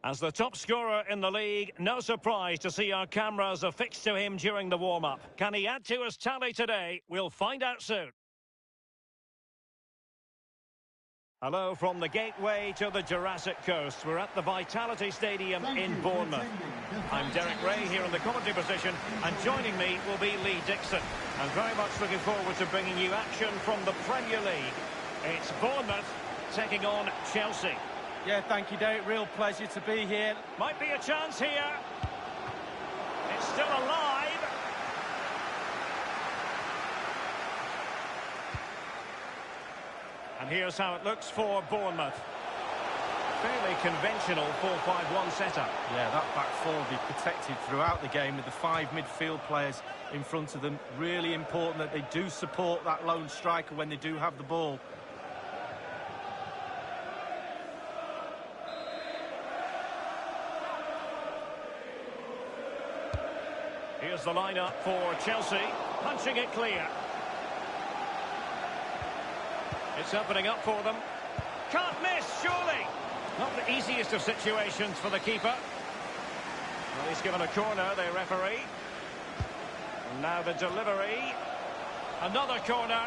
As the top scorer in the league, no surprise to see our cameras affixed to him during the warm-up. Can he add to his tally today? We'll find out soon. Hello from the gateway to the Jurassic Coast. We're at the Vitality Stadium in Bournemouth. I'm Derek Ray here in the commentary position, and joining me will be Lee Dixon. I'm very much looking forward to bringing you action from the Premier League. It's Bournemouth taking on Chelsea. Yeah, thank you, Derek. Real pleasure to be here. Might be a chance here. It's still alive. And here's how it looks for Bournemouth. Fairly conventional 4-5-1 setup. Yeah, that back four will be protected throughout the game with the five midfield players in front of them. Really important that they do support that lone striker when they do have the ball. Here's the lineup for Chelsea, punching it clear. It's opening up for them. Can't miss, surely. Not the easiest of situations for the keeper. Well, he's given a corner, the referee. And now the delivery. Another corner.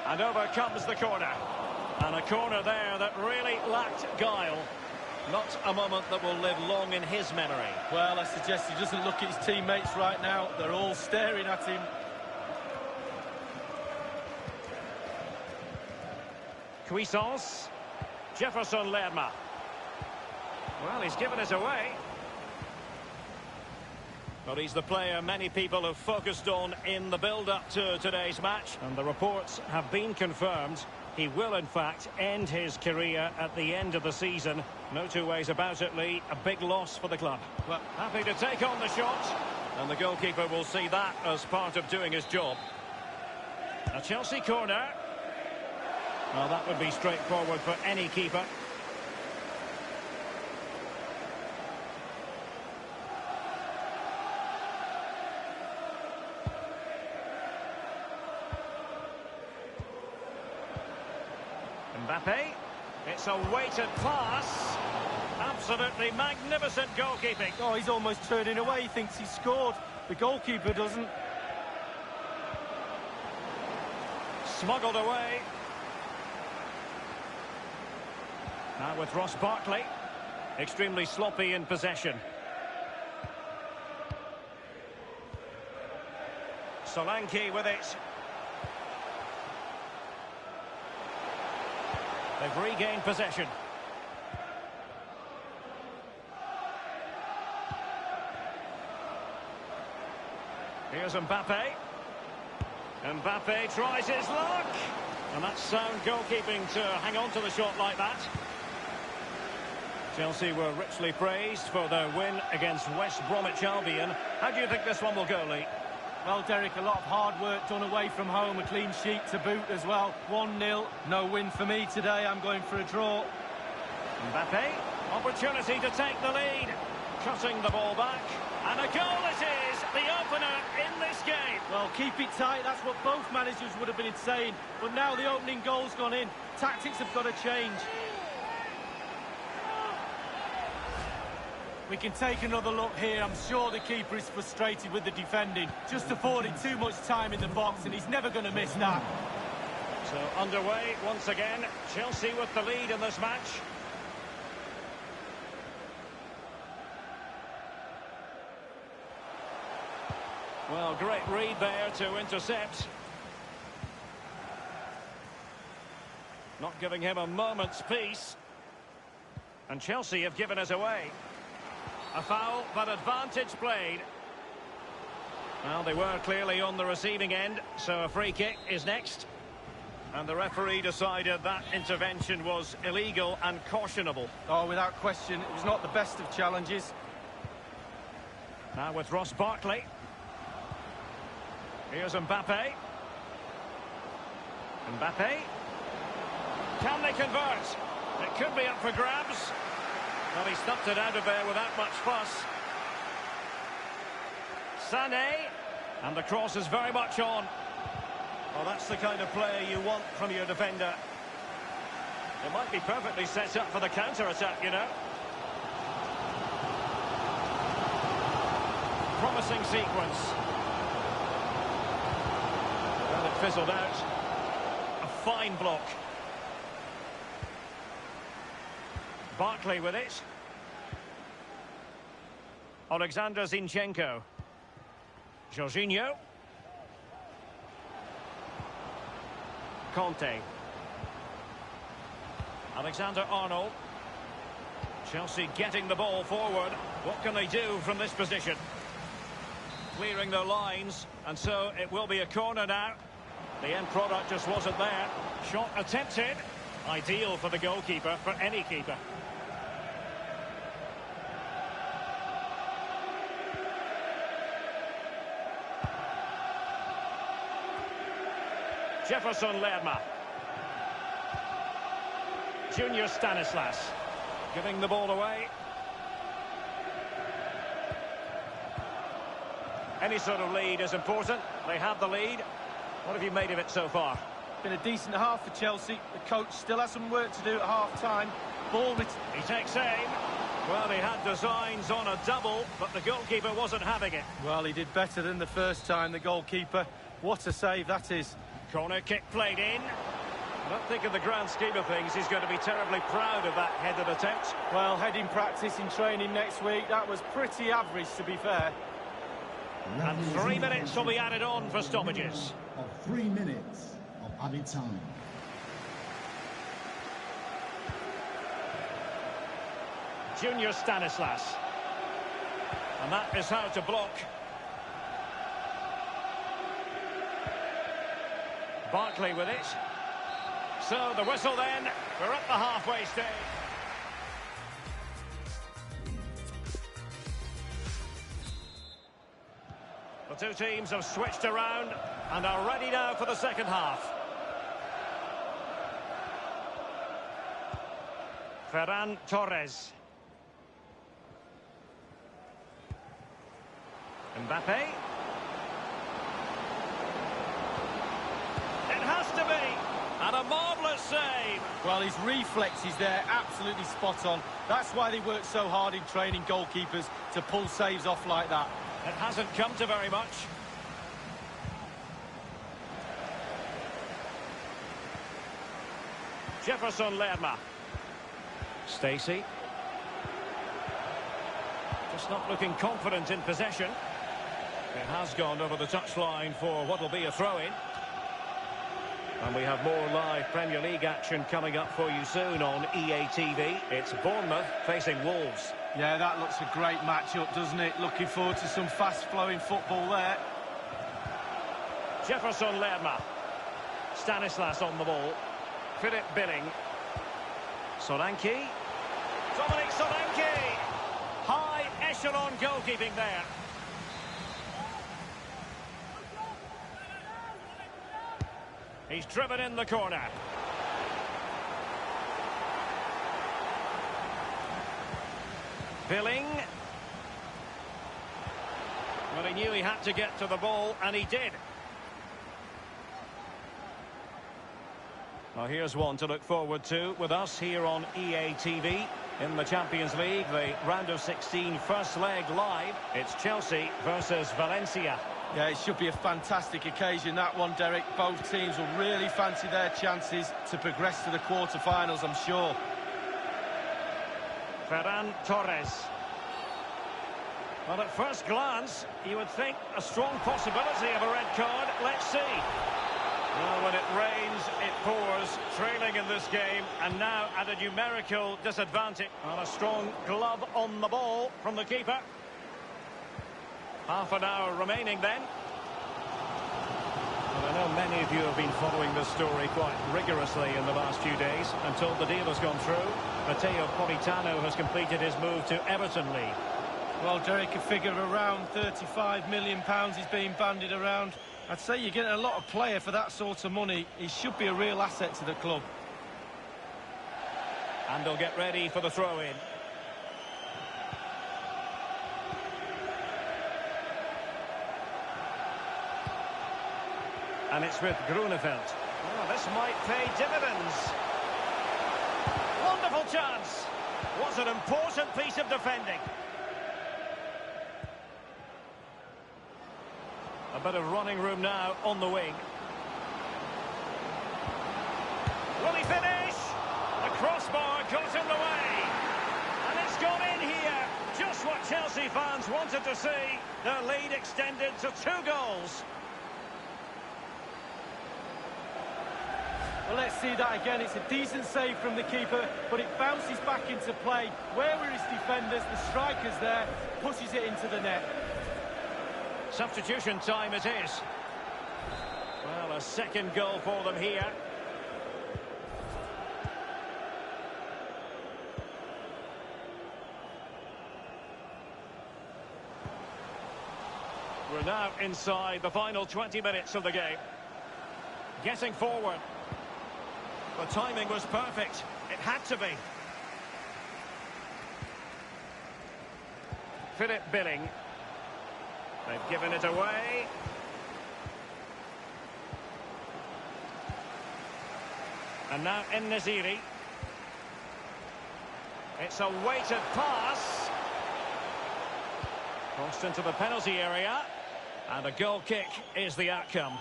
And over comes the corner. And a corner there that really lacked guile. Not a moment that will live long in his memory. Well, I suggest he doesn't look at his teammates right now. They're all staring at him. Cuisance. Jefferson Lerma. Well, he's given it away. But he's the player many people have focused on in the build-up to today's match. And the reports have been confirmed. He will, in fact, end his career at the end of the season. No two ways about it, Lee. A big loss for the club. Well, happy to take on the shot. And the goalkeeper will see that as part of doing his job. A Chelsea corner. Well, that would be straightforward for any keeper. Mbappe, it's a weighted pass. Absolutely magnificent goalkeeping. Oh, he's almost turning away. He thinks he scored. The goalkeeper doesn't. Smuggled away. Now with Ross Barkley. Extremely sloppy in possession. Solanke with it. They've regained possession. Here's Mbappe. Mbappe tries his luck. And that's sound goalkeeping to hang on to the shot like that. Chelsea were richly praised for their win against West Bromwich Albion. How do you think this one will go, Lee? Well, Derek, a lot of hard work done away from home, a clean sheet to boot as well. 1-0, no win for me today. I'm going for a draw. Mbappe, opportunity to take the lead. Cutting the ball back. And a goal it is, the opener in this game. Well, keep it tight, that's what both managers would have been saying. But now the opening goal's gone in. Tactics have got to change. We can take another look here. I'm sure the keeper is frustrated with the defending. Just affording too much time in the box, and he's never going to miss that. So underway once again. Chelsea with the lead in this match. Well, great read there to intercept. Not giving him a moment's peace. And Chelsea have given it away. A foul, but advantage played. Well, they were clearly on the receiving end, so a free kick is next. And the referee decided that intervention was illegal and cautionable. Oh, without question, it was not the best of challenges. Now with Ross Barkley. Here's Mbappe. Mbappe. Can they convert? It could be up for grabs. Well, he stuffed it out of there without much fuss. Sané. And the cross is very much on. Well, that's the kind of player you want from your defender. It might be perfectly set up for the counter-attack, you know. Promising sequence. Well, it fizzled out. A fine block. Barkley with it. Alexander Zinchenko. Jorginho. Conte. Alexander-Arnold. Chelsea getting the ball forward. What can they do from this position? Clearing their lines, and so it will be a corner now. The end product just wasn't there. Shot attempted. Ideal for the goalkeeper, for any keeper. Jefferson Lerma. Junior Stanislas. Giving the ball away. Any sort of lead is important. They have the lead. What have you made of it so far? Been a decent half for Chelsea. The coach still has some work to do at half-time. Ball... He takes aim. Well, he had designs on a double, but the goalkeeper wasn't having it. Well, he did better than the first time, the goalkeeper. What a save that is. Corner kick played in. I don't think in the grand scheme of things he's going to be terribly proud of that headed attempt. Well, heading practice in training next week, that was pretty average, to be fair. And 3 minutes will be added on for stoppages. Of 3 minutes of added time. Junior Stanislas. And that is how to block. Barkley with it. So the whistle then. We're at the halfway stage. The two teams have switched around and are ready now for the second half. Ferran Torres. Mbappe. It has to be. And a marvellous save. Well, his reflexes there, absolutely spot on. That's why they work so hard in training goalkeepers, to pull saves off like that. It hasn't come to very much. Jefferson Lerma. Stacey. Just not looking confident in possession. It has gone over the touchline for what will be a throw-in. And we have more live Premier League action coming up for you soon on EA TV. It's Bournemouth facing Wolves. Yeah, that looks a great match-up, doesn't it? Looking forward to some fast-flowing football there. Jefferson Lerma. Stanislas on the ball. Philip Billing. Solanke. Dominic Solanke. High echelon goalkeeping there. He's driven in the corner. Billing. Well, he knew he had to get to the ball, and he did. Well, here's one to look forward to with us here on EA TV. In the Champions League, the round of 16 first leg live. It's Chelsea versus Valencia. Yeah, it should be a fantastic occasion, that one, Derek. Both teams will really fancy their chances to progress to the quarter-finals, I'm sure. Ferran Torres. Well, at first glance, you would think a strong possibility of a red card. Let's see. Well, when it rains, it pours. Trailing in this game, and now at a numerical disadvantage. And a strong glove on the ball from the keeper. Half an hour remaining then. Well, I know many of you have been following this story quite rigorously in the last few days until the deal has gone through. Matteo Politano has completed his move to Everton League. Well, Derek, a figure of around £35 million is being bandied around. I'd say you're getting a lot of player for that sort of money. He should be a real asset to the club. And they'll get ready for the throw-in. And it's with Grunewald. Oh, this might pay dividends. Wonderful chance. Was an important piece of defending. A bit of running room now on the wing. Will he finish? The crossbar got in the way. And it's gone in here. Just what Chelsea fans wanted to see. Their lead extended to 2 goals. Well, let's see that again. It's a decent save from the keeper, but it bounces back into play. Where were his defenders? The striker's there, pushes it into the net. Substitution time it is. Well, a second goal for them here. We're now inside the final 20 minutes of the game. Getting forward. The timing was perfect. It had to be. Philip Billing. They've given it away. And now En-Nesyri. It's a weighted pass. Crossed into the penalty area. And a goal kick is the outcome.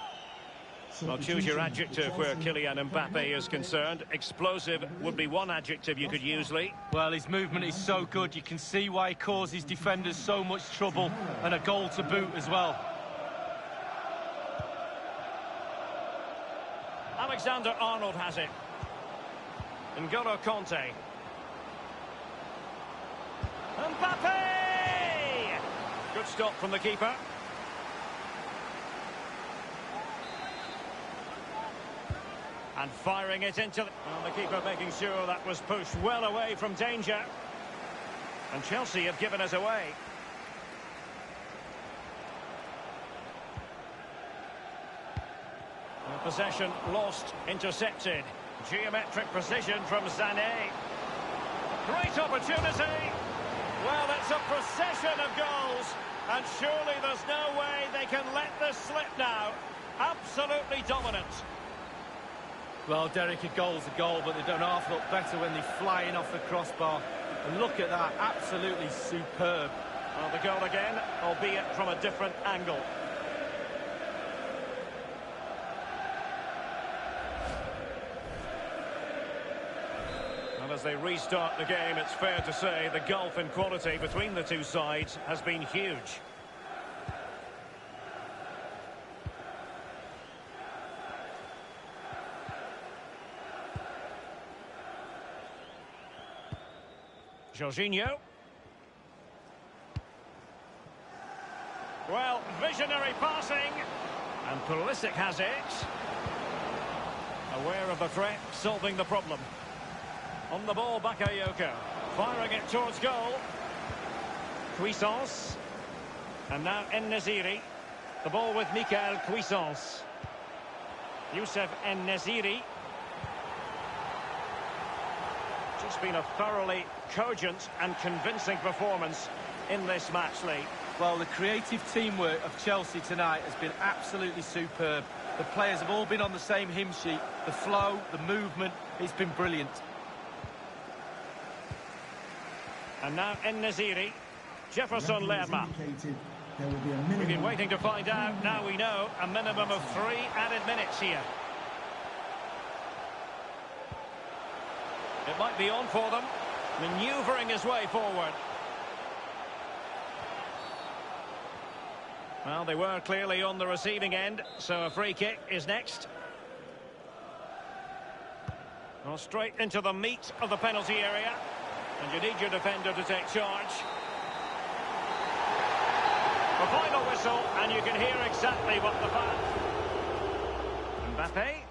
Well, choose your adjective where Kylian Mbappe is concerned. Explosive would be one adjective you could use, Lee. Well, his movement is so good. You can see why he causes defenders so much trouble. And a goal to boot as well. Alexander-Arnold has it. N'Golo Kanté. Mbappe! Good stop from the keeper. And firing it into... Well, the keeper making sure that was pushed well away from danger. And Chelsea have given us away. And possession lost, intercepted. Geometric precision from Sané. Great opportunity. Well, it's a procession of goals. And surely there's no way they can let this slip now. Absolutely dominant. Well, Derek, a goal's a goal, but they don't half look better when they fly in off the crossbar. And look at that, absolutely superb. Well, the goal again, albeit from a different angle. And as they restart the game, it's fair to say the gulf in quality between the two sides has been huge. Jorginho. Well, visionary passing. And Pulisic has it. Aware of the threat, solving the problem. On the ball, Bakayoko. Firing it towards goal. Cuisance. And now En-Nesyri. The ball with Michael Cuisance. Youssef En-Nesyri. It's been a thoroughly cogent and convincing performance in this match, Lee. Well, the creative teamwork of Chelsea tonight has been absolutely superb. The players have all been on the same hymn sheet. The flow, the movement, it's been brilliant. And now En-Nesyri, Jefferson Lerma. We've been waiting to find out. Now we know a minimum of 3 added minutes here. It might be on for them, manoeuvring his way forward. Well, they were clearly on the receiving end, so a free kick is next. Well, straight into the meat of the penalty area, and you need your defender to take charge. The final whistle, and you can hear exactly what the fan... Mbappe.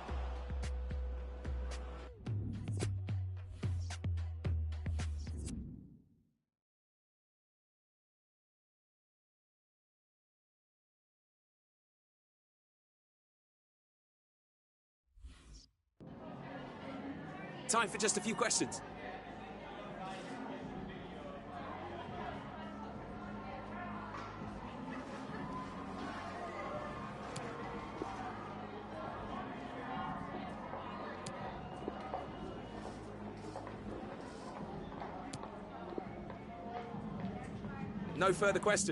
Time for just a few questions. No further questions.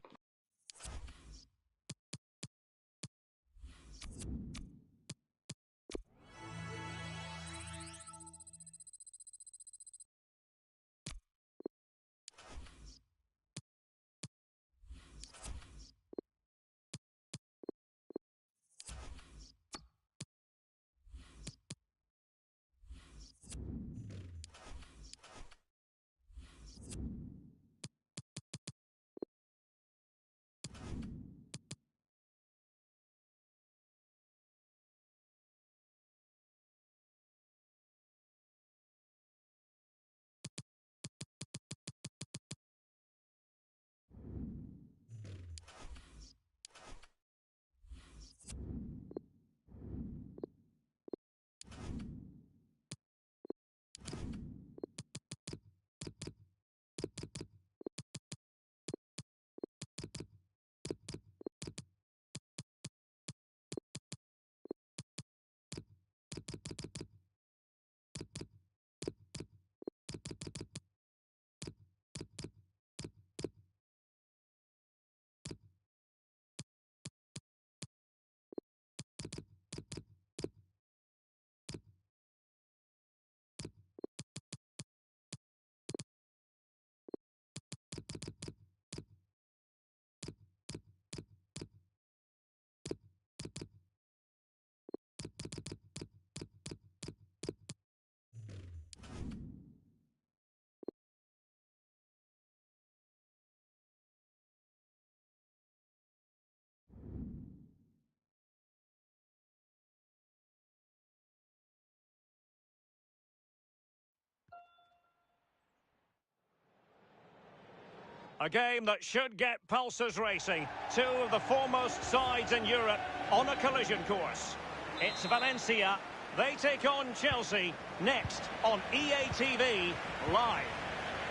A game that should get pulses racing. Two of the foremost sides in Europe on a collision course. It's Valencia. They take on Chelsea next on EA TV Live.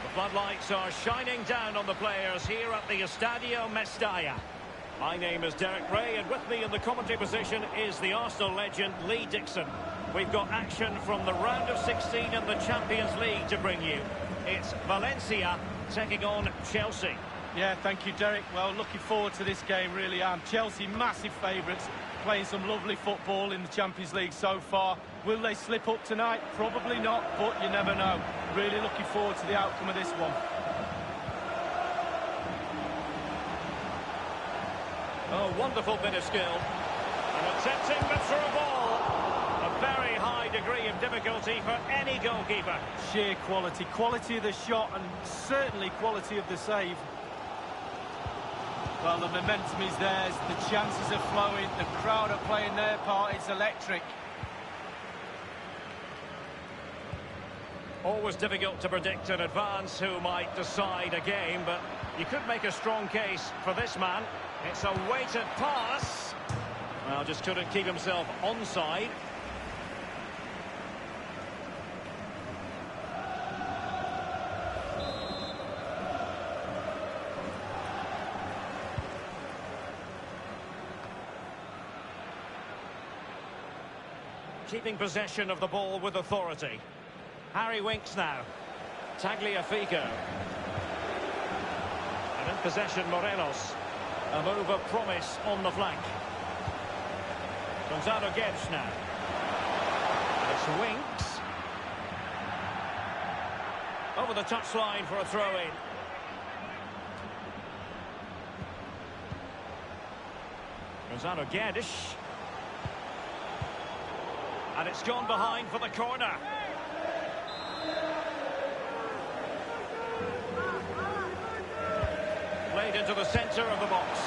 The floodlights are shining down on the players here at the Estadio Mestalla. My name is Derek Ray, and with me in the commentary position is the Arsenal legend Lee Dixon. We've got action from the round of 16 in the Champions League to bring you. It's Valencia taking on Chelsea. Yeah, thank you, Derek. Well, looking forward to this game, really am. Chelsea, massive favourites, playing some lovely football in the Champions League so far. Will they slip up tonight? Probably not, but you never know. Really looking forward to the outcome of this one. Oh, wonderful bit of skill. And attempting the through ball. A very high degree of difficulty for any goalkeeper. Sheer quality. Quality of the shot and certainly quality of the save. Well, the momentum is theirs. The chances are flowing. The crowd are playing their part. It's electric. Always difficult to predict in advance who might decide a game, but you could make a strong case for this man. It's a weighted pass. Well, just couldn't keep himself onside. Keeping possession of the ball with authority. Harry Winks now. Tagliafico. And in possession, Morelos. A move of promise on the flank. Gonzalo Guedes now. It's Winks. Over the touchline for a throw-in. Gonzalo Guedes. And it's gone behind for the corner. Played into the centre of the box.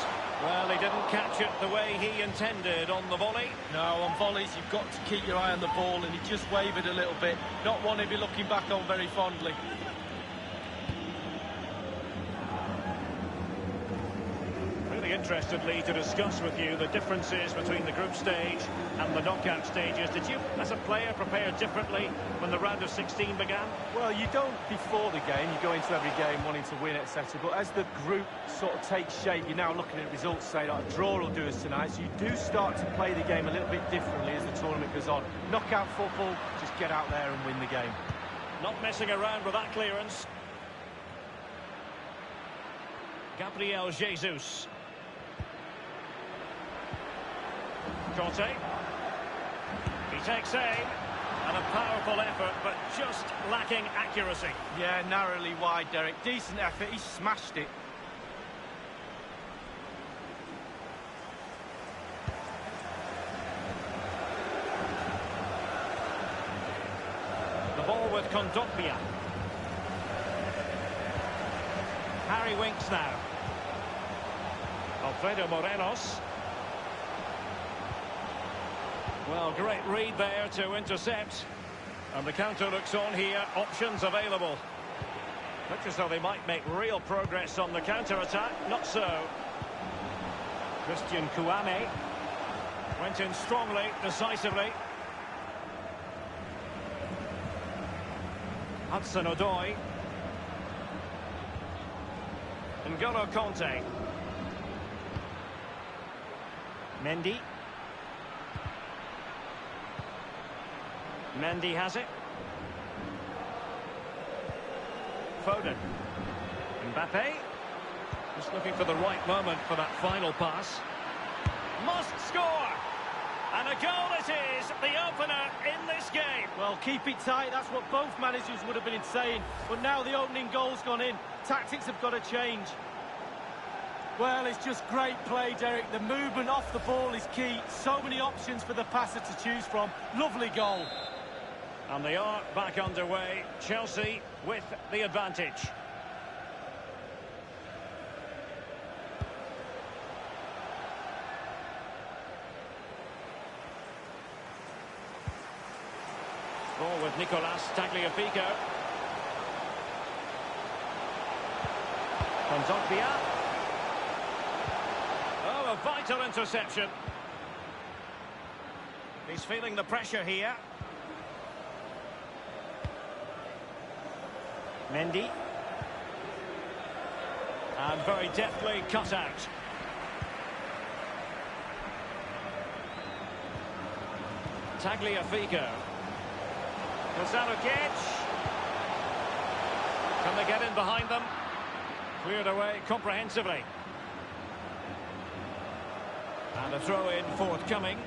Well, he didn't catch it the way he intended on the volley. No, on volleys you've got to keep your eye on the ball, and he just wavered a little bit. Not one he'd be looking back on very fondly. Really interestedly to discuss with you the differences between the group stage and the knockout stages. Did you, as a player, prepare differently when the round of 16 began? Well, you don't before the game. You go into every game wanting to win, etc. But as the group sort of takes shape, you're now looking at results, say, like a draw will do us tonight. So you do start to play the game a little bit differently as the tournament goes on. Knockout football, just get out there and win the game. Not messing around with that clearance. Gabriel Jesus. Conte. He takes aim. And a powerful effort, but just lacking accuracy. Yeah, narrowly wide, Derek. Decent effort. He smashed it. The ball with Kondogbia. Harry Winks now. Alfredo Morelos. Well, great read there to intercept. And the counter looks on here. Options available. Looks as though they might make real progress on the counter-attack. Not so. Christian Kouame went in strongly, decisively. Hudson-Odoi. N'Golo Conte. Mendy. Mendy has it. Foden. Mbappe. Just looking for the right moment for that final pass. Must score! And a goal it is, the opener in this game. Well, keep it tight. That's what both managers would have been saying. But now the opening goal's gone in. Tactics have got to change. Well, it's just great play, Derek. The movement off the ball is key. So many options for the passer to choose from. Lovely goal. And they are back underway. Chelsea with the advantage. Ball with Nicolas Tagliafico. Kondogbia. Oh, a vital interception. He's feeling the pressure here. Mendy. And very deftly cut out. Tagliafico. Gonzalo-Guedes. Can they get in behind them? Cleared away comprehensively. And a throw-in forthcoming.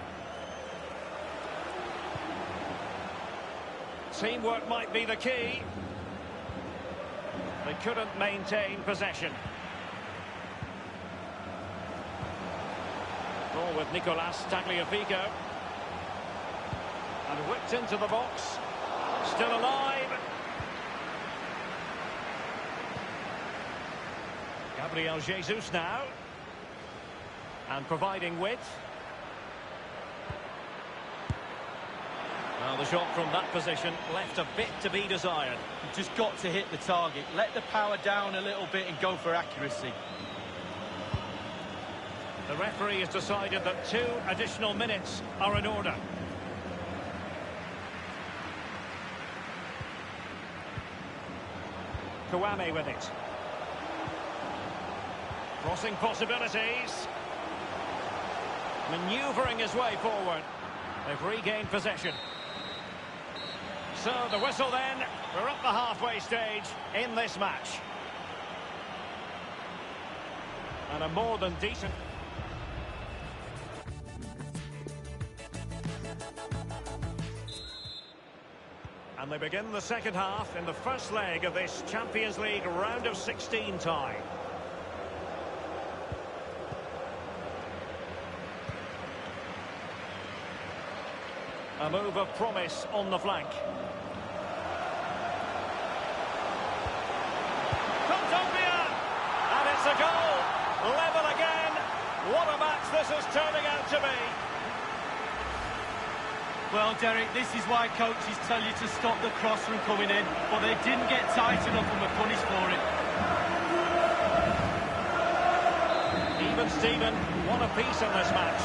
Teamwork might be the key. They couldn't maintain possession. Ball with Nicolas Tagliafico. And whipped into the box. Still alive. Gabriel Jesus now. And providing width. Well, the shot from that position left a bit to be desired. You've just got to hit the target. Let the power down a little bit and go for accuracy. The referee has decided that 2 additional minutes are in order. Kouame with it. Crossing possibilities. Manoeuvring his way forward. They've regained possession. So the whistle then. We're up the halfway stage in this match. And a more than decent... And they begin the second half in the first leg of this Champions League round of 16 tie. A move of promise on the flank. Kondogbia! And it's a goal! Level again! What a match this is turning out to be! Well, Derek, this is why coaches tell you to stop the cross from coming in, but they didn't get tight enough and were punished for it. Even Steven, what a piece in this match.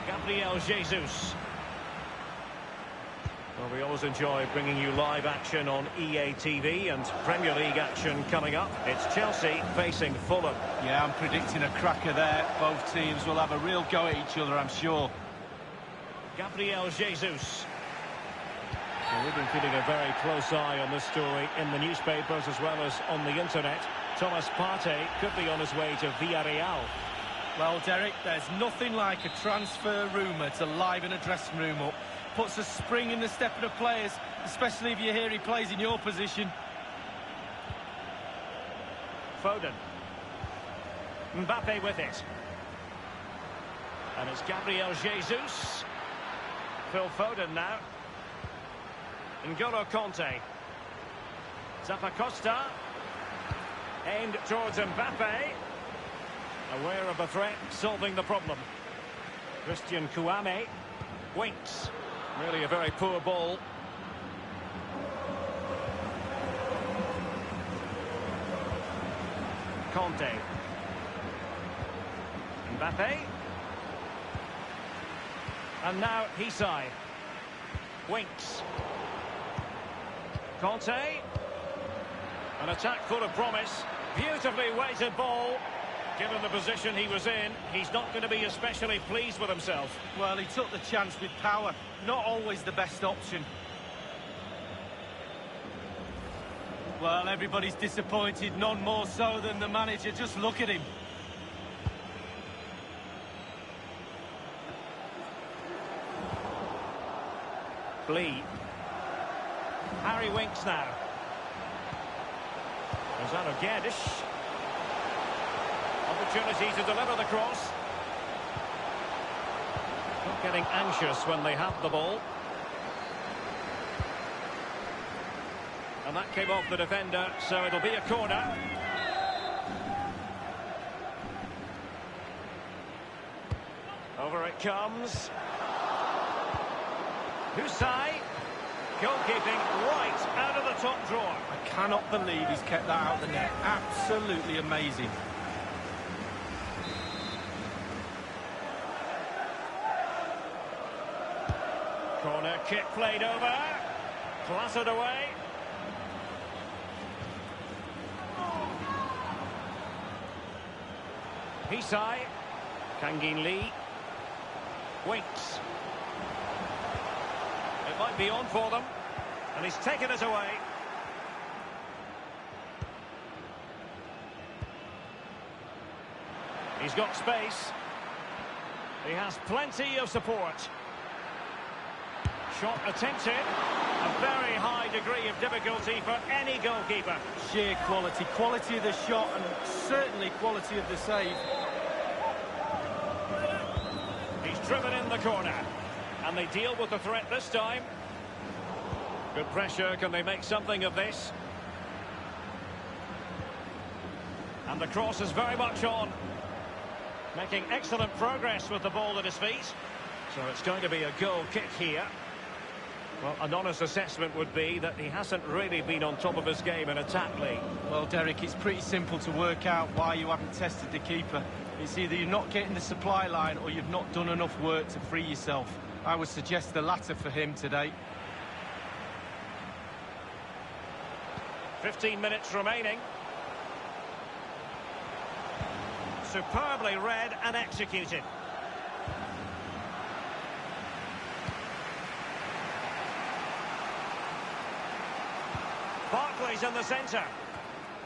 Gabriel Jesus. Well, we always enjoy bringing you live action on EA TV and Premier League action coming up. It's Chelsea facing Fulham. Yeah, I'm predicting a cracker there. Both teams will have a real go at each other, I'm sure. Gabriel Jesus. Well, we've been keeping a very close eye on this story in the newspapers as well as on the internet. Thomas Partey could be on his way to Villarreal. Well, Derek, there's nothing like a transfer rumour to liven a dressing room up. Puts a spring in the step of the players, especially if you hear he plays in your position. Foden. Mbappe with it. And it's Gabriel Jesus. Phil Foden now. N'Golo Kanté. Zappacosta. Aimed towards Mbappe. Aware of the threat, solving the problem. Christian Kouame. Winks. Really a very poor ball. Kanté. Mbappe. And now Hisai. Winks. Kanté. An attack full of promise. Beautifully weighted ball. Given the position he was in, he's not going to be especially pleased with himself. Well, he took the chance with power. Not always the best option. Well, everybody's disappointed, none more so than the manager. Just look at him. Lee. Harry Winks now. Gonzalo Guedes. Opportunity to deliver the cross. Not getting anxious when they have the ball. And that came off the defender, so it'll be a corner. Over it comes. Husai. Goalkeeping right out of the top drawer. I cannot believe he's kept that out of the net. Absolutely amazing. Corner kick played over. Clattered away. Hisai. Kangin Lee. Winks. It might be on for them. And he's taken it away. He's got space. He has plenty of support. Shot attempted. A very high degree of difficulty for any goalkeeper. Sheer quality. Quality of the shot and certainly quality of the save. He's driven in the corner. And they deal with the threat this time. Good pressure. Can they make something of this? And the cross is very much on. Making excellent progress with the ball at his feet. So it's going to be a goal kick here. Well, an honest assessment would be that he hasn't really been on top of his game in attack, Lee. Well, Derek, it's pretty simple to work out why you haven't tested the keeper. It's either you're not getting the supply line or you've not done enough work to free yourself. I would suggest the latter for him today. 15 minutes remaining. Superbly read and executed. Barkley's in the centre.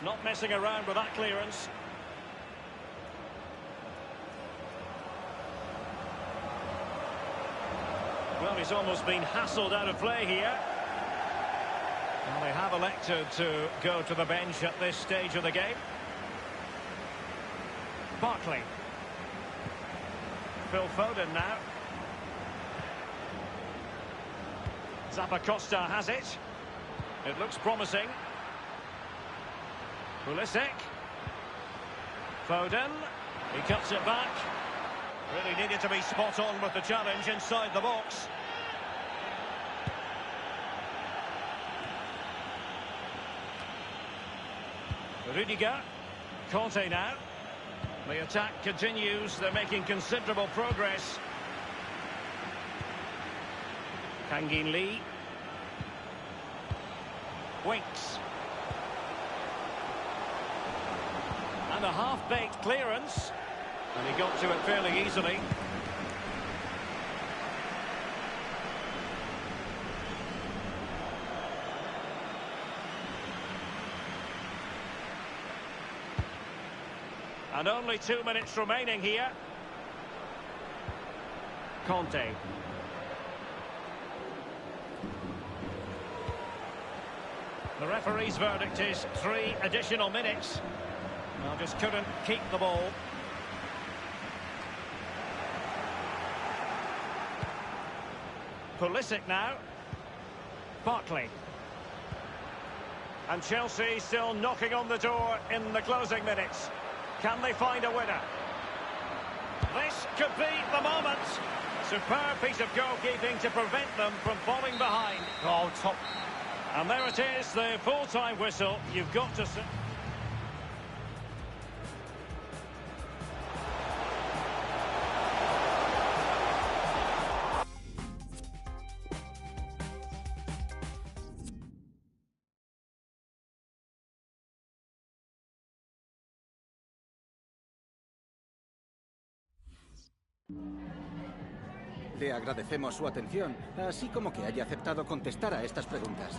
Not messing around with that clearance. Well, he's almost been hassled out of play here. Well, they have elected to go to the bench at this stage of the game. Barkley. Phil Foden now. Zappacosta has it. It looks promising. Pulisic. Foden. He cuts it back. Really needed to be spot on with the challenge inside the box. Rudiger. Kanté now. The attack continues. They're making considerable progress. Kangin Lee. Winks. And a half-baked clearance. And he got to it fairly easily. And only 2 minutes remaining here. Conte. The referee's verdict is 3 additional minutes. Well, just couldn't keep the ball. Pulisic now. Barkley. And Chelsea still knocking on the door in the closing minutes. Can they find a winner? This could be the moment. Superb piece of goalkeeping to prevent them from falling behind. Oh, top. And there it is, the full-time whistle. You've got to... Le agradecemos su atención, así como que haya aceptado contestar a estas preguntas.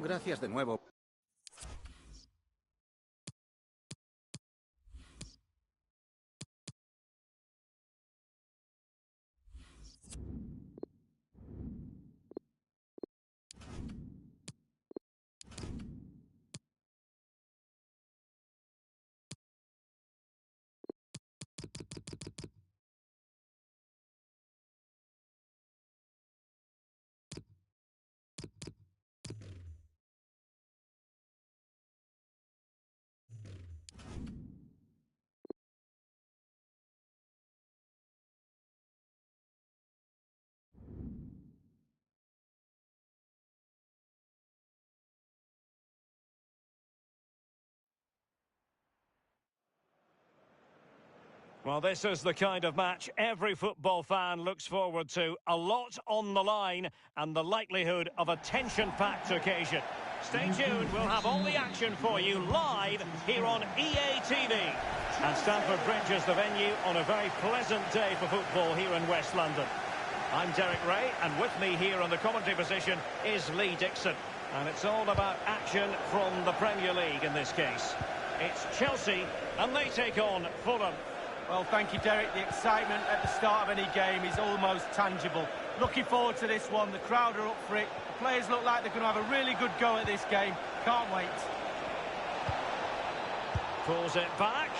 Gracias de nuevo. Well, this is the kind of match every football fan looks forward to. A lot on the line and the likelihood of a tension-packed occasion. Stay tuned, we'll have all the action for you live here on EA TV. And Stamford Bridge is the venue on a very pleasant day for football here in West London. I'm Derek Ray, and with me here on the commentary position is Lee Dixon. And it's all about action from the Premier League in this case. It's Chelsea, and they take on Fulham. Well, thank you, Derek. The excitement at the start of any game is almost tangible. Looking forward to this one. The crowd are up for it. The players look like they're going to have a really good go at this game. Can't wait. Pulls it back.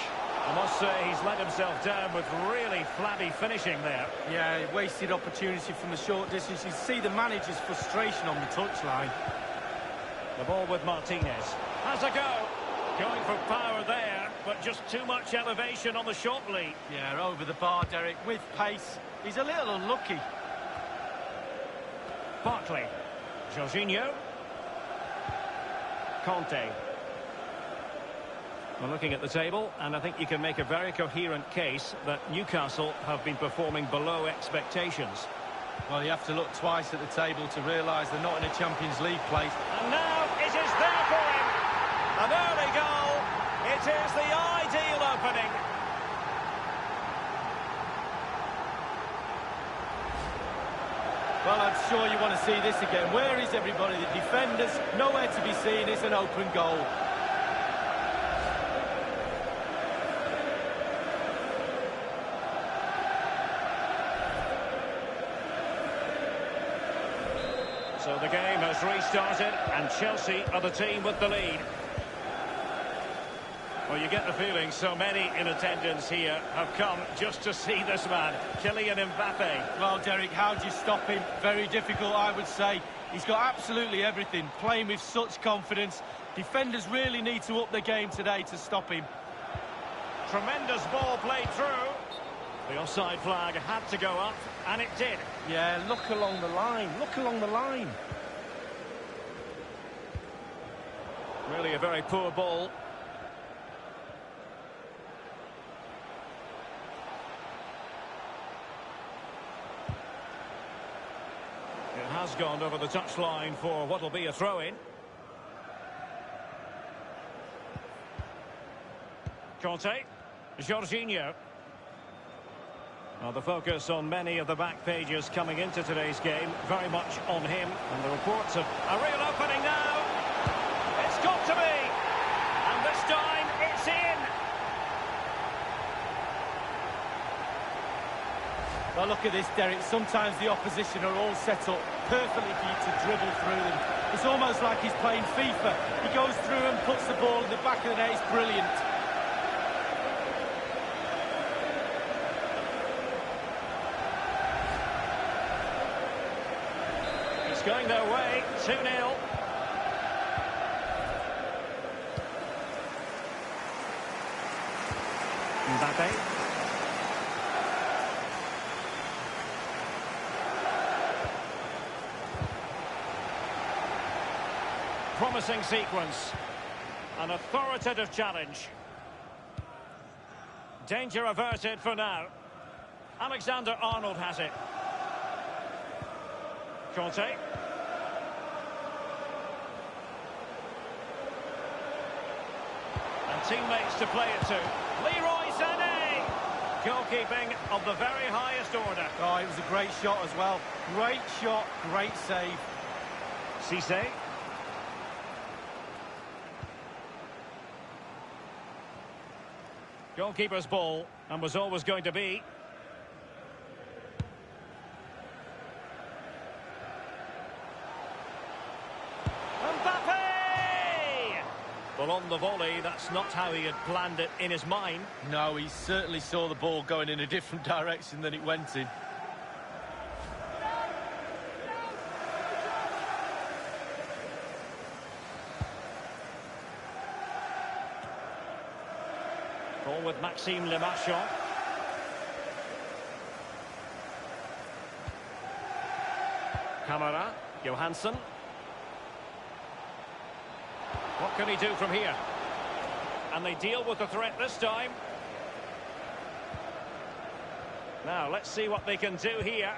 I must say he's let himself down with really flabby finishing there. Yeah, wasted opportunity from the short distance. You see the manager's frustration on the touchline. The ball with Martinez. Has a go. Going for power there, but just too much elevation on the short lead. Yeah, over the bar, Derek, with pace. He's a little unlucky. Barkley. Jorginho. Conte. Well, looking at the table, and I think you can make a very coherent case that Newcastle have been performing below expectations. Well, you have to look twice at the table to realise they're not in a Champions League place. And now it is there for him. An early goal. It is the ideal opening. Well, I'm sure you want to see this again. Where is everybody? The defenders, nowhere to be seen. It's an open goal. So the game has restarted, and Chelsea are the team with the lead. Well, you get the feeling so many in attendance here have come just to see this man, Kylian Mbappe. Well, Derek, how do you stop him? Very difficult, I would say. He's got absolutely everything, playing with such confidence. Defenders really need to up the game today to stop him. Tremendous ball played through. The offside flag had to go up, and it did. Yeah, look along the line. Look along the line. Really a very poor ball. It has gone over the touchline for what will be a throw-in. Conte. Jorginho. Well, the focus on many of the back pages coming into today's game, very much on him. And the reports of a real opening now. It's got to be. And this time, it's in. Well, look at this, Derek. Sometimes the opposition are all set up perfectly for you to dribble through them. It's almost like he's playing FIFA. He goes through and puts the ball in the back of the net. It's brilliant. It's going their way, 2-0. Mbappe. Promising sequence. An authoritative challenge. Danger averted for now. Alexander-Arnold has it. Conte. And teammates to play it to. Leroy Sané. Goalkeeping of the very highest order. Oh, it was a great shot as well. Great shot, great save. Cisse. Goalkeeper's ball, and was always going to be. Mbappe! Well, on the volley, that's not how he had planned it in his mind. No, he certainly saw the ball going in a different direction than it went in. Ball with Maxime Lemarchand. Camara, Johansson. What can he do from here? And they deal with the threat this time. Now, let's see what they can do here.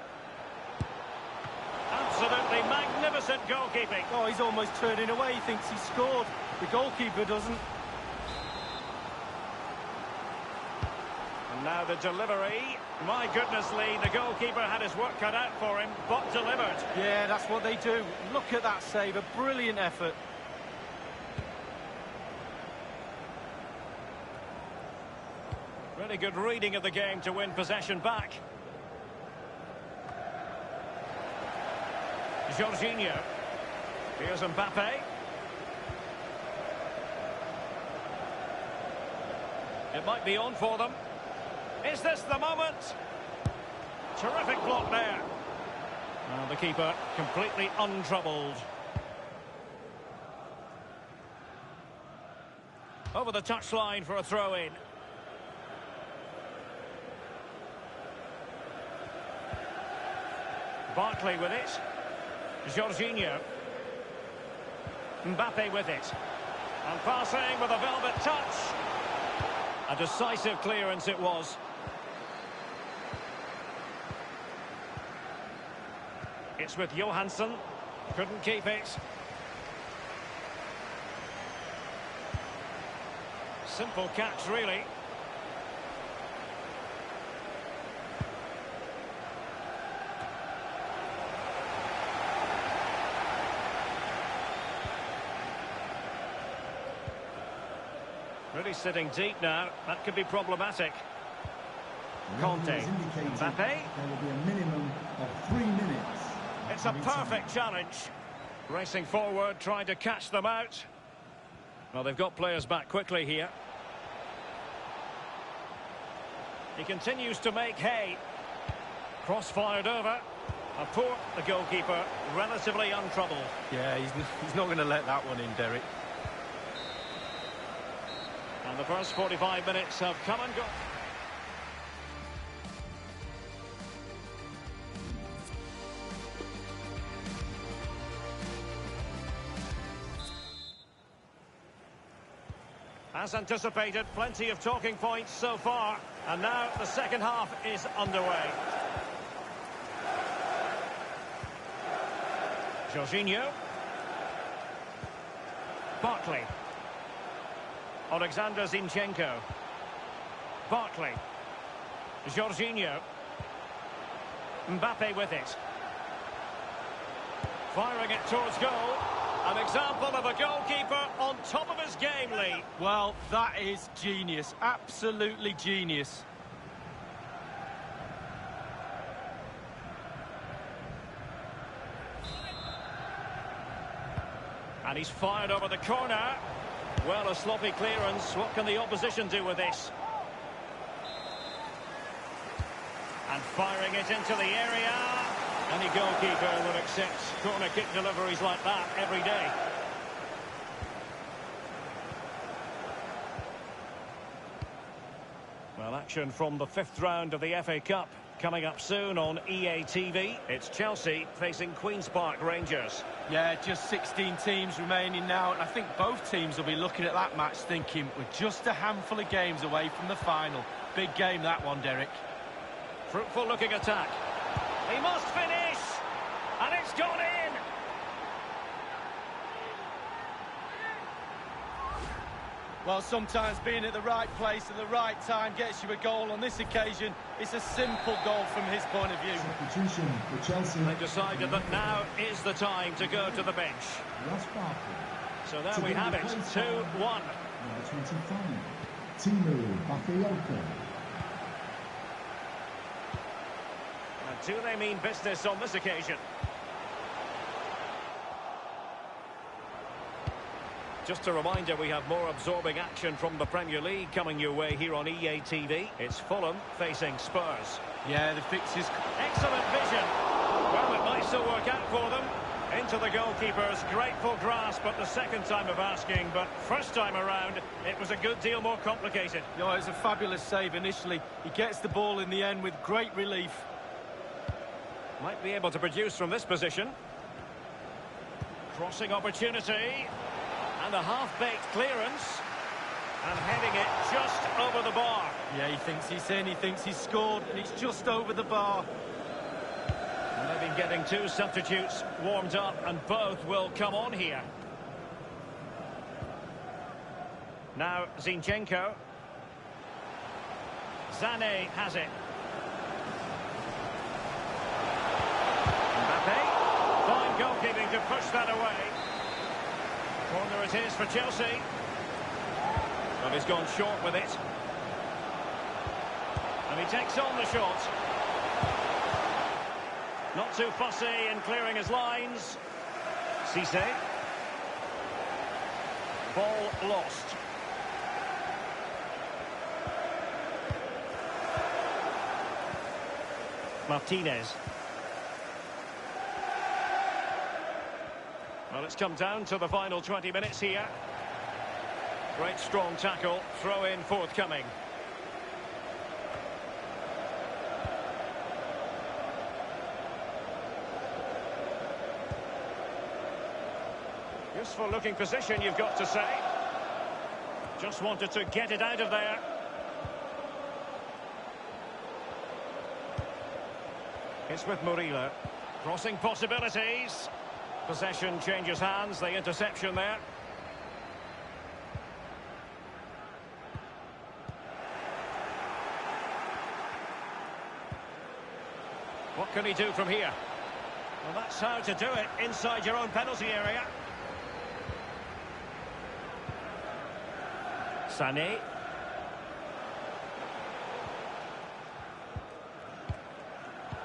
Absolutely magnificent goalkeeping. Oh, he's almost turning away. He thinks he scored. The goalkeeper doesn't. And now the delivery. My goodness, Lee, the goalkeeper had his work cut out for him, but delivered. Yeah, that's what they do. Look at that save. A brilliant effort. Really good reading of the game to win possession back. Jorginho. Here's Mbappe. It might be on for them. Is this the moment? Terrific block there. Well, the keeper completely untroubled. Over the touchline for a throw-in. Barkley with it. Jorginho. Mbappe with it. And passing with a velvet touch. A decisive clearance it was. It's with Johansson. Couldn't keep it. Simple catch, really. Really sitting deep now. That could be problematic. Conte. Mbappe. There will be a minimum of 3 minutes. It's a perfect challenge. Racing forward, trying to catch them out. Well, they've got players back quickly here. He continues to make hay. Cross fired over. A Port, the goalkeeper, relatively untroubled. Yeah, he's not going to let that one in, Derek. And the first 45 minutes have come and gone. As anticipated, plenty of talking points so far. And now the second half is underway. Jorginho. Barkley. Alexander Zinchenko. Barkley. Jorginho. Mbappe with it. Firing it towards goal. An example of a goalkeeper on top of his game, Lee. Well, that is genius. Absolutely genius. And he's fired over the corner. Well, a sloppy clearance. What can the opposition do with this? And firing it into the area. Any goalkeeper would accept corner kick deliveries like that every day. Well, action from the 5th round of the FA Cup coming up soon on EA TV. It's Chelsea facing Queen's Park Rangers. Yeah, just 16 teams remaining now, and I think both teams will be looking at that match thinking we're just a handful of games away from the final. Big game, that one, Derek. Fruitful looking attack. He must finish! And it's gone in! Well, sometimes being at the right place at the right time gets you a goal. On this occasion, it's a simple goal from his point of view. Substitution for Chelsea. They decided that now is the time to go to the bench. So there we have it, 2-1. Number 25, Timu Bakayoko. And do they mean business on this occasion? Just a reminder, we have more absorbing action from the Premier League coming your way here on EA TV. It's Fulham facing Spurs. Yeah, the fixtures. Excellent vision. Well, it might still work out for them. Into the goalkeeper's grateful grasp at the second time of asking, but first time around, it was a good deal more complicated. You know, it was a fabulous save initially. He gets the ball in the end with great relief. Might be able to produce from this position. Crossing opportunity. And a half-baked clearance. And heading it just over the bar. Yeah, he thinks he's in, he thinks he's scored, and it's just over the bar. And they've been getting 2 substitutes warmed up, and both will come on here. Now, Zinchenko. Sané has it. Mbappe. Fine goalkeeping to push that away. Corner it is for Chelsea. But he's gone short with it. And he takes on the shot. Not too fussy in clearing his lines. Cisse. Ball lost. Martinez. Well, it's come down to the final 20 minutes here. Great strong tackle, throw in forthcoming. Useful looking position, you've got to say. Just wanted to get it out of there. It's with Murillo. Crossing possibilities. Possession changes hands, the interception there. What can he do from here? Well, that's how to do it, inside your own penalty area. Sané.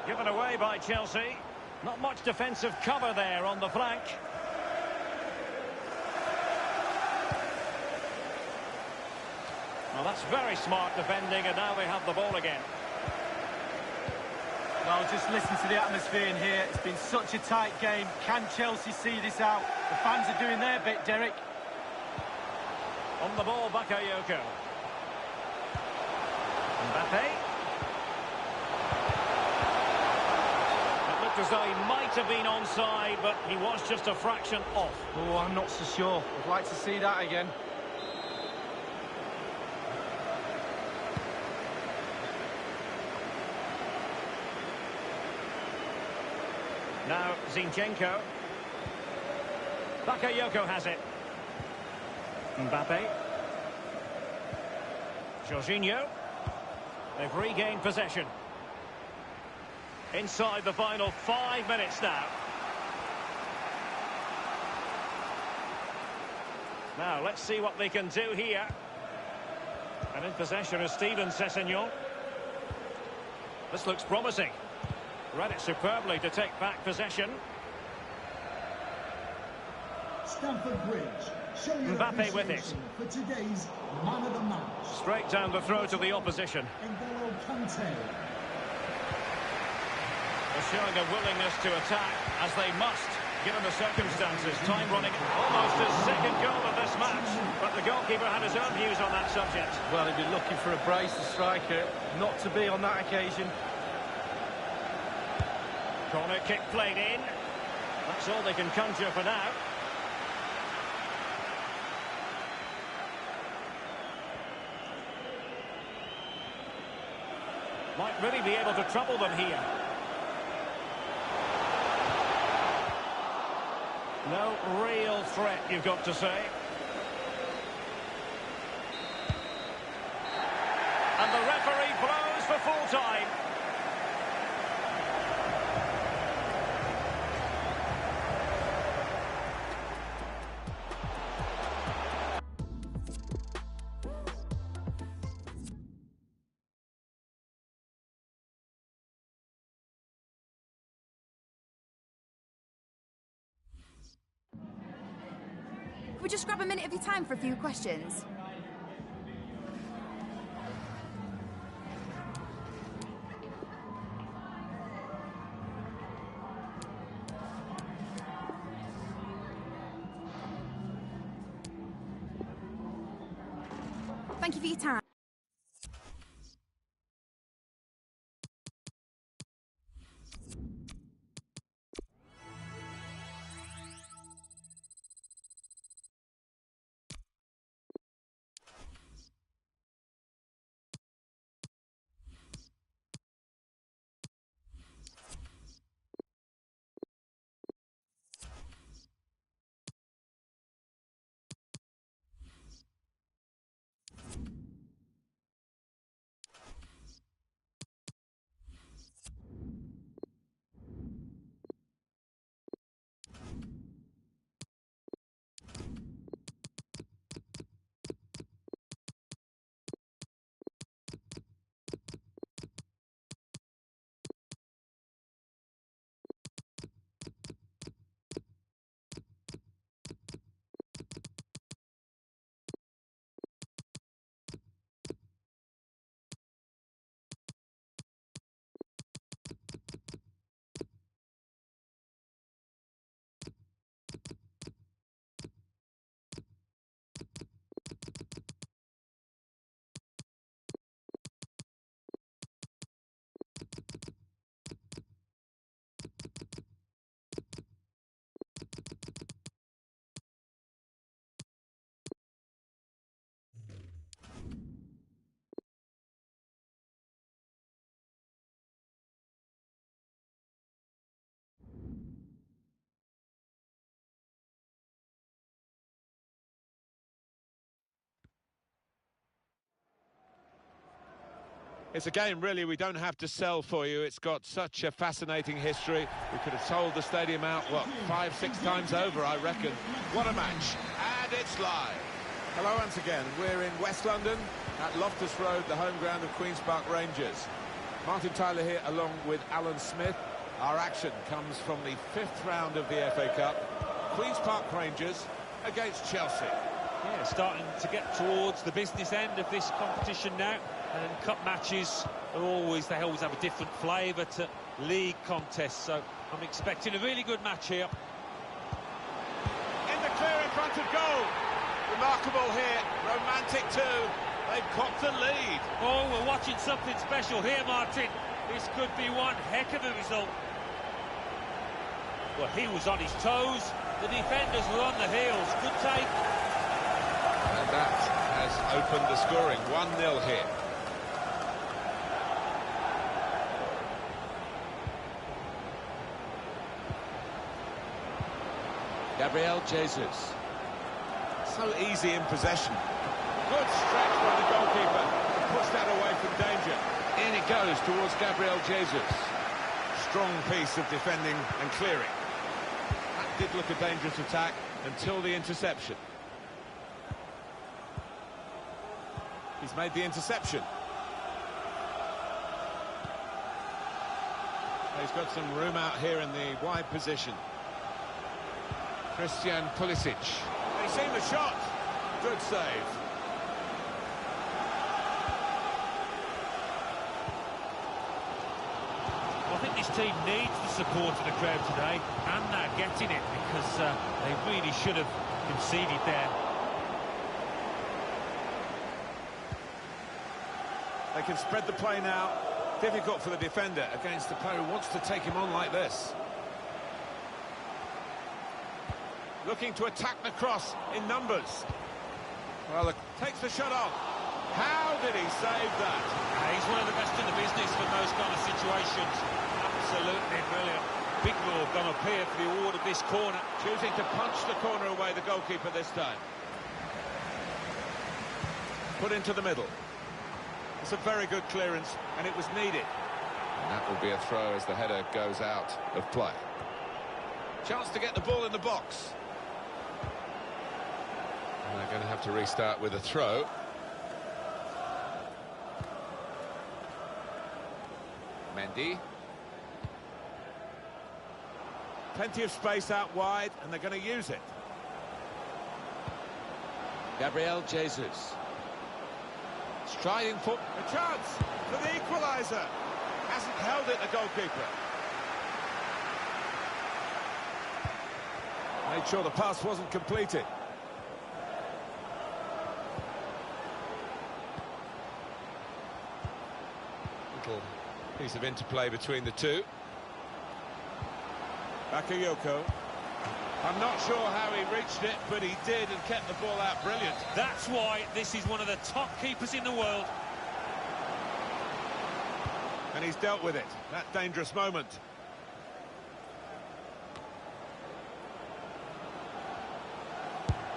Given away by Chelsea. Not much defensive cover there on the flank. Well, that's very smart defending, and now they have the ball again. Well, just listen to the atmosphere in here. It's been such a tight game. Can Chelsea see this out? The fans are doing their bit, Derek. On the ball, Bakayoko. Mbappe. It looked as though he might have been onside, but he was just a fraction off. Oh, I'm not so sure. I'd like to see that again. Now, Zinchenko. Bakayoko has it. Mbappe. Jorginho. They've regained possession. Inside the final 5 minutes now. Now, let's see what they can do here. And in possession is Steven Sessegnon. This looks promising. Read it superbly to take back possession. Stamford Bridge, show your Mbappe with it. appreciation for today's man of the match. Straight down the throat of the opposition. N'Golo Kante. They're showing a willingness to attack, as they must, given the circumstances. Time running almost his second goal of this match. But the goalkeeper had his own views on that subject. Well, he'd be looking for a brace, the striker, not to be on that occasion. Corner kick played in. That's all they can conjure for now. Might really be able to trouble them here. No real threat, you've got to say. And the referee blows for full time. Could we just grab a minute of your time for a few questions? Thank you for your time. It's a game, really, we don't have to sell for you. It's got such a fascinating history. We could have sold the stadium out, what, 5-6 times over, I reckon. What a match. And it's live. Hello once again. We're in West London at Loftus Road, the home ground of Queen's Park Rangers. Martin Tyler here along with Alan Smith. Our action comes from the 5th round of the FA Cup. Queen's Park Rangers against Chelsea. Yeah, starting to get towards the business end of this competition now. And cup matches are always, they always have a different flavour to league contests. So I'm expecting a really good match here. In the clear in front of goal. Remarkable here. Romantic too. They've copped the lead. Oh, we're watching something special here, Martin. This could be one heck of a result. Well, he was on his toes. The defenders were on the heels. Good take. And that has opened the scoring. 1-0 here. Gabriel Jesus. So easy in possession. Good stretch by the goalkeeper to push that away from danger. In it goes towards Gabriel Jesus. strong piece of defending and clearing. That did look a dangerous attack until the interception. He's made the interception. He's got some room out here in the wide position. Christian Pulisic. He's seen the shot. Good save. I think this team needs the support of the crowd today, and they're getting it because they really should have conceded there. They can spread the play now. Difficult for the defender against the player who wants to take him on like this. Looking to attack the cross in numbers. Well, takes the shot off. How did he save that? He's one of the best in the business for those kind of situations. Absolutely brilliant. Big ball gone up here for the award of this corner. Choosing to punch the corner away, the goalkeeper this time. Put into the middle. It's a very good clearance, and it was needed. And that will be a throw as the header goes out of play. Chance to get the ball in the box. And they're going to have to restart with a throw. Mendy. Plenty of space out wide, and they're going to use it. Gabriel Jesus. Striding foot. A chance for the equaliser. Hasn't held it, the goalkeeper. Made sure the pass wasn't completed. Little piece of interplay between the two. Bakayoko. I'm not sure how he reached it, but he did and kept the ball out brilliant. That's why this is one of the top keepers in the world. And he's dealt with it. That dangerous moment.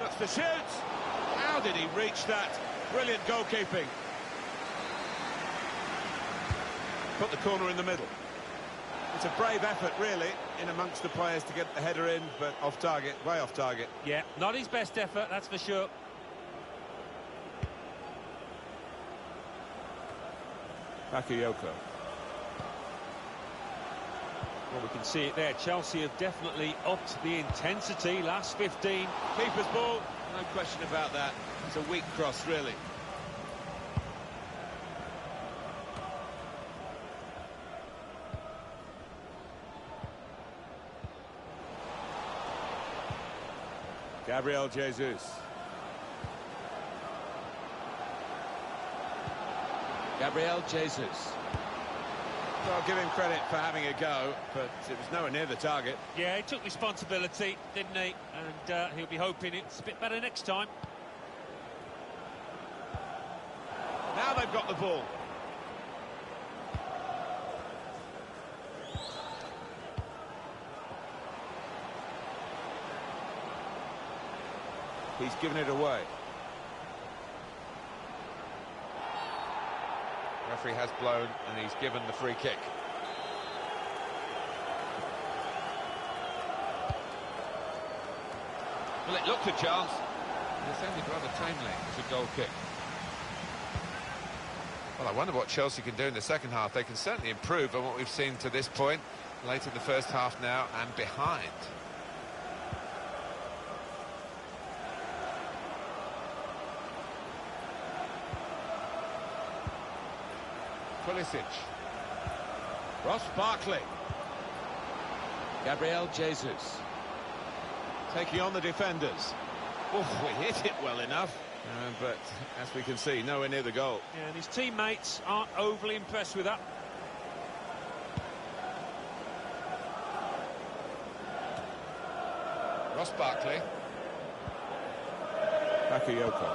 Looks to shoot. How did he reach that? Brilliant goalkeeping. Put the corner in the middle. It's a brave effort, really, in amongst the players to get the header in, but off target, way off target. Yeah, not his best effort, that's for sure. Bakayoko. Well, we can see it there. Chelsea have definitely upped the intensity. Last 15. Keeper's ball, no question about that. It's a weak cross, really. Gabriel Jesus. Gabriel Jesus. Well, give him credit for having a go, but it was nowhere near the target. Yeah, he took responsibility, didn't he? And he'll be hoping it's a bit better next time. Now they've got the ball. He's given it away. Referee has blown and he's given the free kick. Well, it looked a chance. It defended rather tamely as a goal kick. Well, I wonder what Chelsea can do in the second half. They can certainly improve on what we've seen to this point, late in the first half now and behind. Pulisic. Ross Barkley. Gabriel Jesus. Taking on the defenders. Oh, we hit it well enough. But, as we can see, nowhere near the goal. Yeah, and his teammates aren't overly impressed with that. Ross Barkley. Bakayoko.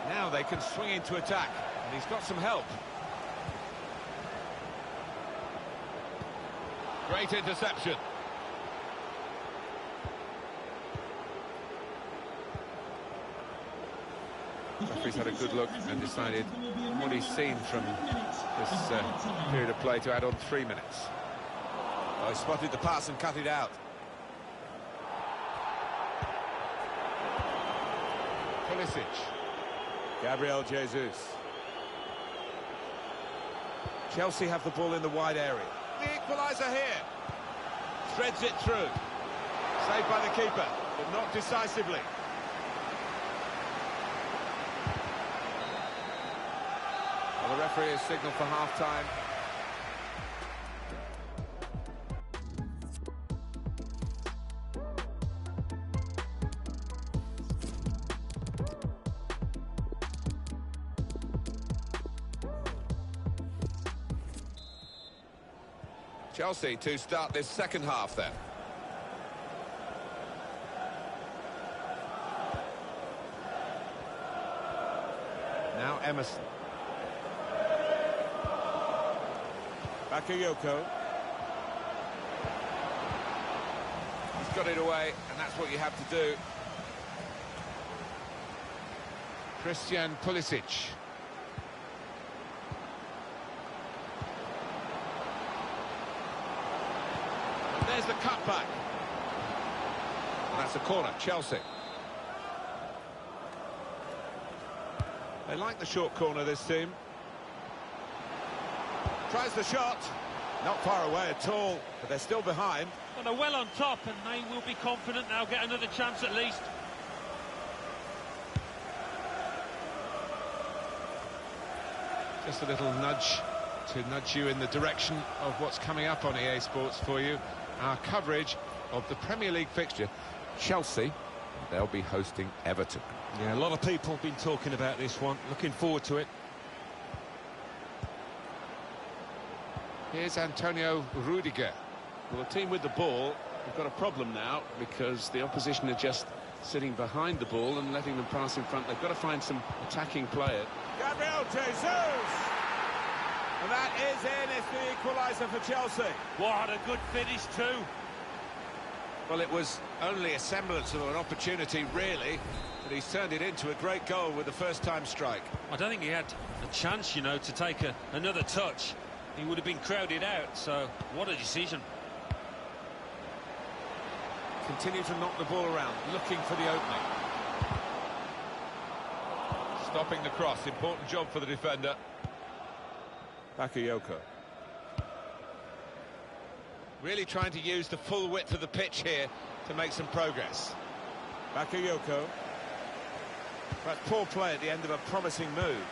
Now they can swing into attack. And he's got some help. Great interception. Referee's had a good look and decided what he's seen from this period of play to add on 3 minutes. Oh, he spotted the pass and cut it out. Pulisic. Gabriel Jesus. Chelsea have the ball in the wide area. The equaliser here. Threads it through. Saved by the keeper, but not decisively. Well, the referee has signalled for half-time. Chelsea to start this second half then. Now Emerson. Bakayoko. He's got it away, and that's what you have to do. Christian Pulisic. And there's the cutback. And that's a corner, Chelsea. They like the short corner, this team. Tries the shot. Not far away at all, but they're still behind. Well, they're well on top, and they will be confident they'll get another chance at least. Just a little nudge to nudge you in the direction of what's coming up on EA Sports for you. Our coverage of the Premier League fixture. Chelsea, they'll be hosting Everton. Yeah, a lot of people have been talking about this one. Looking forward to it. Here's Antonio Rudiger. Well, the team with the ball have got a problem now because the opposition are just sitting behind the ball and letting them pass in front. They've got to find some attacking player. Gabriel Jesus! And that is in. It's the equaliser for Chelsea. What a good finish too. Well, it was only a semblance of an opportunity, really, but he's turned it into a great goal with the first-time strike. I don't think he had a chance, you know, to take another touch. He would have been crowded out, so what a decision. Continue to knock the ball around, looking for the opening. Stopping the cross, important job for the defender. Bakayoko. Really trying to use the full width of the pitch here to make some progress. Bakayoko. But poor play at the end of a promising move.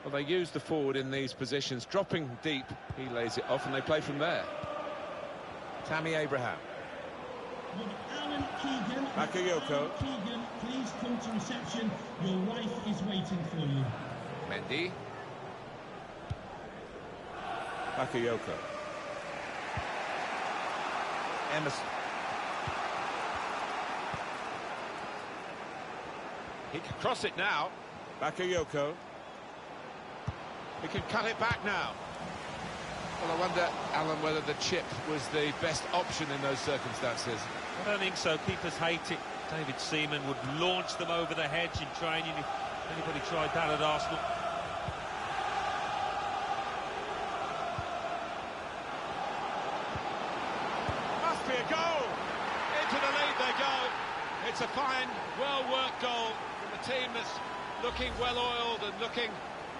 Well, they use the forward in these positions, dropping deep. He lays it off and they play from there. Tammy Abraham. Alan Keegan. Bakayoko. Alan Keegan, please come to reception. Your wife is waiting for you. Mendy. Bakayoko. Emerson. He can cross it now. Bakayoko. He can cut it back now. Well, I wonder, Alan, whether the chip was the best option in those circumstances. I don't think so. Keepers hate it. David Seaman would launch them over the hedge in training if anybody tried that at Arsenal. Must be a goal. Into the lead they go. It's a fine, well-worked goal from a team that's looking well-oiled and looking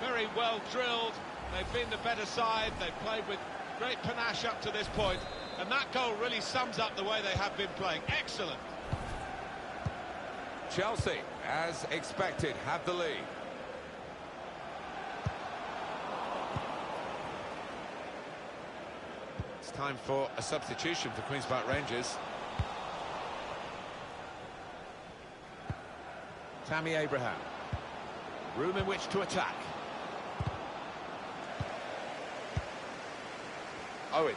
very well drilled. They've been the better side. They've played with great panache up to this point, and that goal really sums up the way they have been playing. Excellent. Chelsea, as expected, have the lead. It's time for a substitution for Queen's Park Rangers. Tammy Abraham. Room in which to attack. Owens.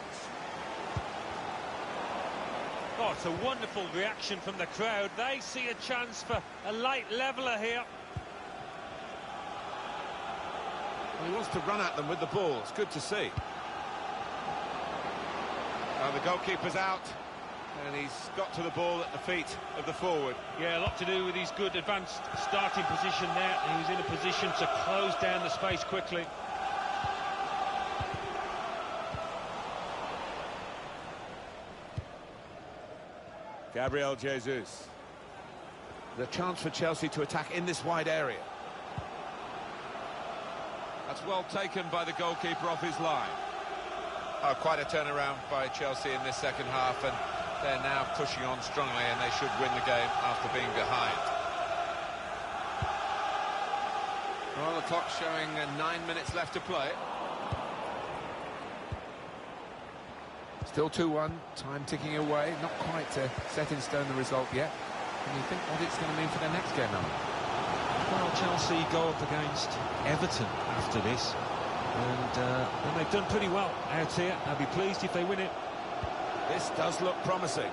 Oh, it's a wonderful reaction from the crowd. They see a chance for a late leveller here. Well, he wants to run at them with the ball. It's good to see. Oh, the goalkeeper's out. and he's got to the ball at the feet of the forward. Yeah, a lot to do with his good advanced starting position there. He was in a position to close down the space quickly. Gabriel Jesus. The chance for Chelsea to attack in this wide area. That's well taken by the goalkeeper off his line. Oh, quite a turnaround by Chelsea in this second half, and they're now pushing on strongly, and they should win the game after being behind. Well, the clock's showing 9 minutes left to play. Still 2-1, time ticking away, not quite set in stone the result yet. Can you think what it's going to mean for the next game, Alan? Well, Chelsea go up against Everton after this, and they've done pretty well out here. I'll be pleased if they win it. This does look promising.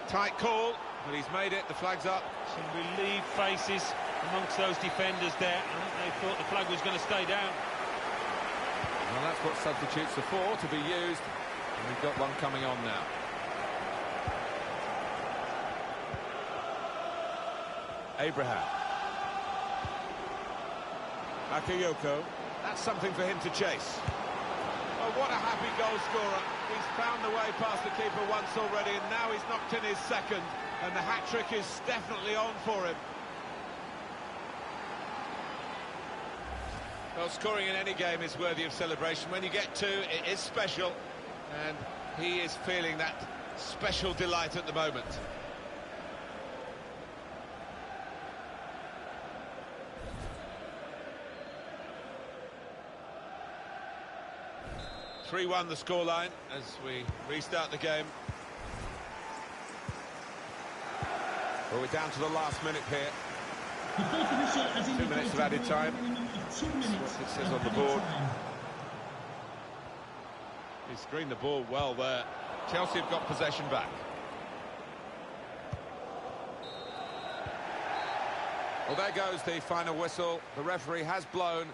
Tight call, but he's made it, the flag's up. Some relieved faces amongst those defenders there. I think they thought the flag was going to stay down. Well, that's what substitutes are for, to be used. And we've got one coming on now. Abraham. Bakayoko. That's something for him to chase. Oh, what a happy goal scorer. He's found the way past the keeper once already, and now he's knocked in his second, and the hat-trick is definitely on for him. Well, scoring in any game is worthy of celebration. When you get two, it is special, and he is feeling that special delight at the moment. (3-1) the scoreline as we restart the game. Well, we're down to the last minute here. 2 minutes of added time. That's what it says on the board. He screened the ball well there. Chelsea have got possession back. Well, there goes the final whistle. The referee has blown,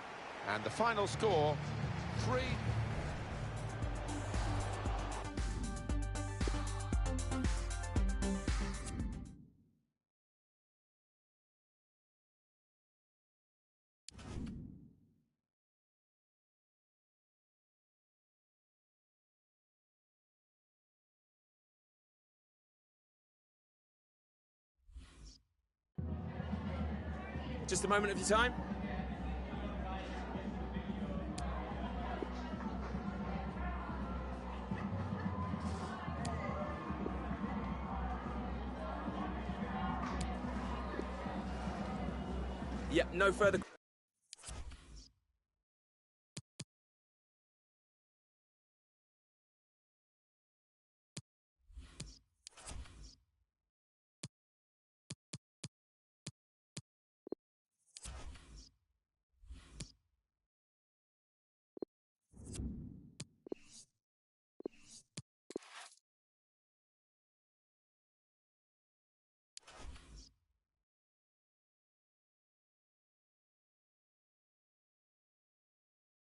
and the final score, 3. Just a moment of your time. Yep, no further...